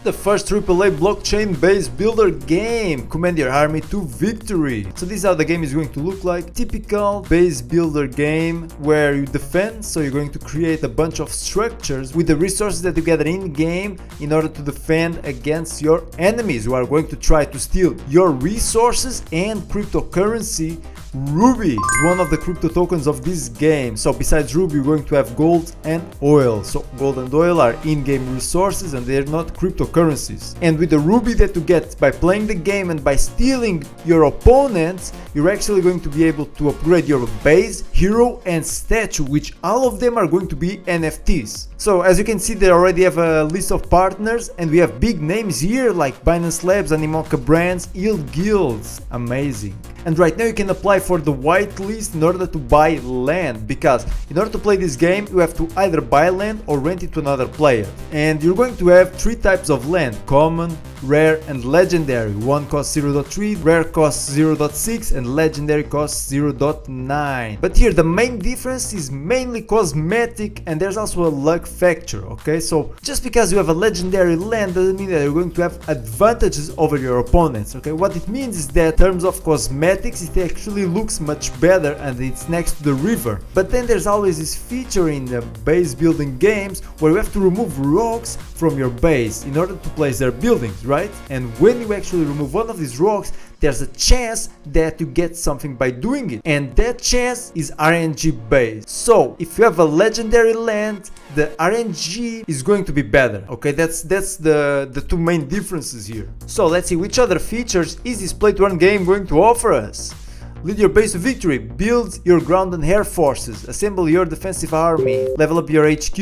The first AAA blockchain-based builder game, Command Your Army to Victory. So this is how the game is going to look like. Typical base builder game where you defend, so you're going to create a bunch of structures with the resources that you gather in-game in order to defend against your enemies who are going to try to steal your resources and cryptocurrency. Ruby is one of the crypto tokens of this game. So besides Ruby, you're going to have gold and oil. So gold and oil are in-game resources and they're not cryptocurrencies. And with the Ruby that you get by playing the game and by stealing your opponents, you're actually going to be able to upgrade your base, hero and statue, which all of them are going to be NFTs. So as you can see, they already have a list of partners and we have big names here like Binance Labs, Animoca Brands, Yield Guilds. Amazing. And right now you can apply for the whitelist in order to buy land, because in order to play this game you have to either buy land or rent it to another player. And you're going to have three types of land: common, rare and legendary. One costs 0.3, rare costs 0.6 and legendary costs 0.9. But here the main difference is mainly cosmetic and there's also a luck factor, okay? So just because you have a legendary land doesn't mean that you're going to have advantages over your opponents, okay? What it means is that in terms of cosmetics it actually looks much better and it's next to the river. But then there's always this feature in the base building games where you have to remove rocks from your base in order to place their buildings, right? And when you actually remove one of these rocks, there's a chance that you get something by doing it, and that chance is RNG based. So if you have a legendary land, the RNG is going to be better, okay? That's the two main differences here. So let's see which other features is this play to earn game going to offer us. Lead your base to victory, build your ground and air forces, assemble your defensive army, level up your HQ,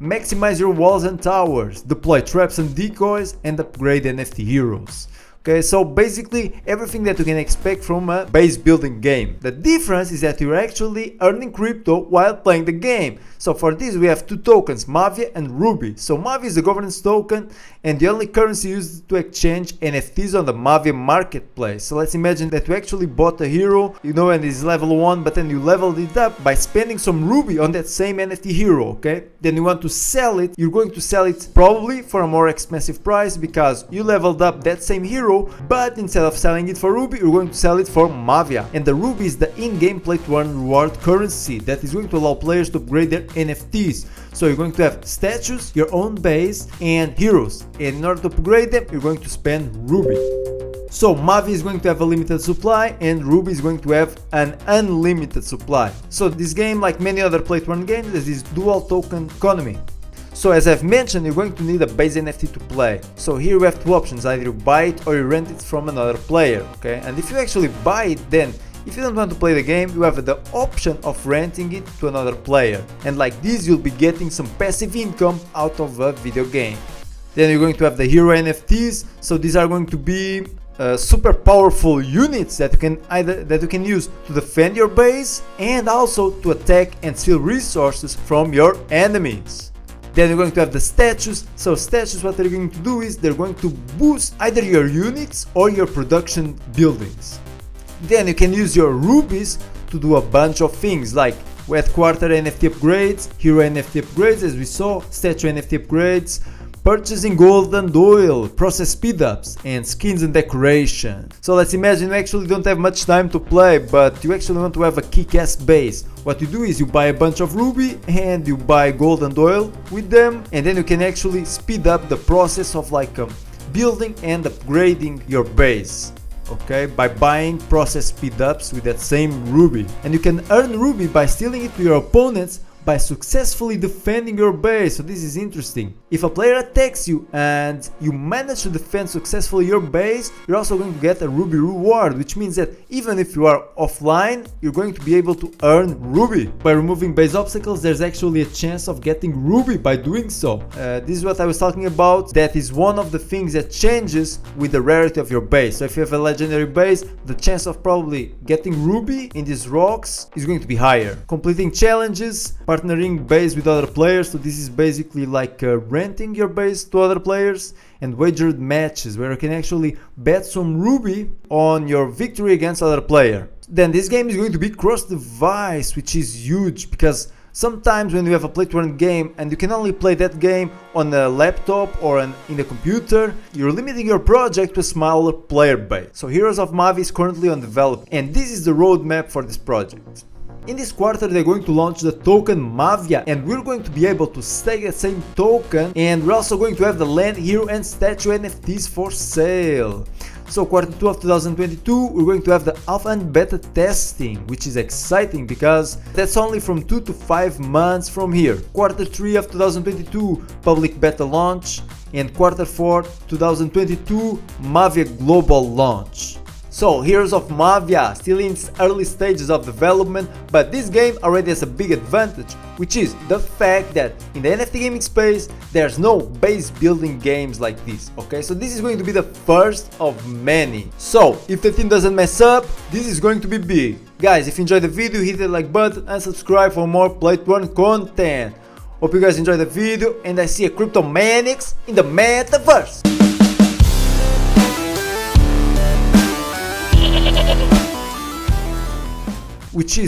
maximize your walls and towers, deploy traps and decoys, and upgrade NFT heroes. Okay, so basically everything that you can expect from a base building game. The difference is that you're actually earning crypto while playing the game. So for this we have two tokens, Mavia and Ruby. So Mavia is the governance token and the only currency used to exchange NFTs on the Mavia marketplace. So let's imagine that you actually bought a hero, you know, and it's level 1, but then you leveled it up by spending some Ruby on that same NFT hero, okay? Then you want to sell it, you're going to sell it probably for a more expensive price because you leveled up that same hero, but instead of selling it for Ruby, you're going to sell it for Mavia. And the Ruby is the in-game play to earn reward currency that is going to allow players to upgrade their NFTs. So you're going to have statues, your own base and heroes, and in order to upgrade them you're going to spend Ruby. So Mavia is going to have a limited supply and Ruby is going to have an unlimited supply. So this game, like many other play to earn games, is this dual token economy. So as I've mentioned, you're going to need a base NFT to play. So here we have two options: either you buy it or you rent it from another player, okay? And if you actually buy it, then if you don't want to play the game, you have the option of renting it to another player. And like this, you'll be getting some passive income out of a video game. Then you're going to have the hero NFTs. So these are going to be super powerful units that you can use to defend your base and also to attack and steal resources from your enemies. Then you're going to have the statues. So statues, what they're going to do is they're going to boost either your units or your production buildings. Then you can use your rubies to do a bunch of things like headquarter NFT upgrades, hero NFT upgrades as we saw, statue NFT upgrades, purchasing gold and oil, process speedups, and skins and decoration. So let's imagine you actually don't have much time to play, but you actually want to have a kick-ass base. What you do is you buy a bunch of ruby and you buy gold and oil with them, and then you can actually speed up the process of building and upgrading your base. Okay, by buying process speedups with that same ruby. And you can earn ruby by stealing it to your opponents by successfully defending your base. So this is interesting. If a player attacks you and you manage to defend successfully your base, you're also going to get a ruby reward, which means that even if you are offline, you're going to be able to earn ruby. By removing base obstacles, there's actually a chance of getting ruby by doing so. This is what I was talking about. That is one of the things that changes with the rarity of your base. So if you have a legendary base, the chance of probably getting ruby in these rocks is going to be higher. Completing challenges, partnering base with other players. So this is basically like renting your base to other players, and wagered matches where you can actually bet some ruby on your victory against other player. Then this game is going to be cross device, which is huge because Sometimes when you have a play-to-earn game and you can only play that game on a laptop or in a computer, you're limiting your project to a smaller player base. So Heroes of Mavia is currently on development, and this is the roadmap for this project. In this quarter they're going to launch the token Mavia, and we're going to be able to stake the same token, and we're also going to have the land, hero and statue NFTs for sale. So quarter 2 of 2022 we're going to have the alpha and beta testing, which is exciting because that's only from 2 to 5 months from here. Quarter 3 of 2022 public beta launch, and quarter 4 2022 Mavia global launch. So Heroes of Mavia still in its early stages of development, but this game already has a big advantage, which is the fact that in the NFT gaming space there's no base building games like this, okay? So this is going to be the first of many. So if the team doesn't mess up, this is going to be big. Guys, if you enjoyed the video, hit the like button and subscribe for more play-to-earn content. Hope you guys enjoyed the video, and I see a cryptomaniacs in the metaverse. Which is